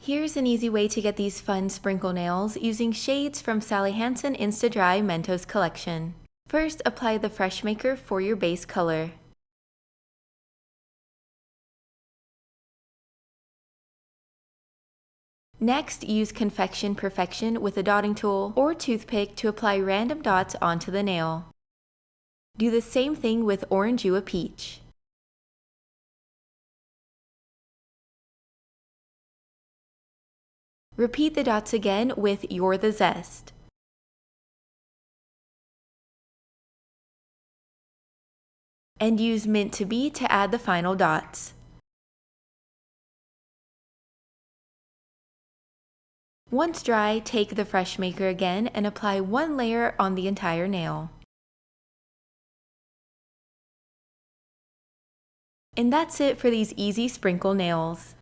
Here's an easy way to get these fun sprinkle nails using shades from Sally Hansen Insta-Dri Mentos Collection. First, apply the Fresh Maker for your base color. Next, use Confection Perfection with a dotting tool or toothpick to apply random dots onto the nail. Do the same thing with Orangea Peach. Repeat the dots again with You're the Zest. And use Mint to Be to add the final dots. Once dry, take the Fresh Maker again and apply one layer on the entire nail. And that's it for these easy sprinkle nails.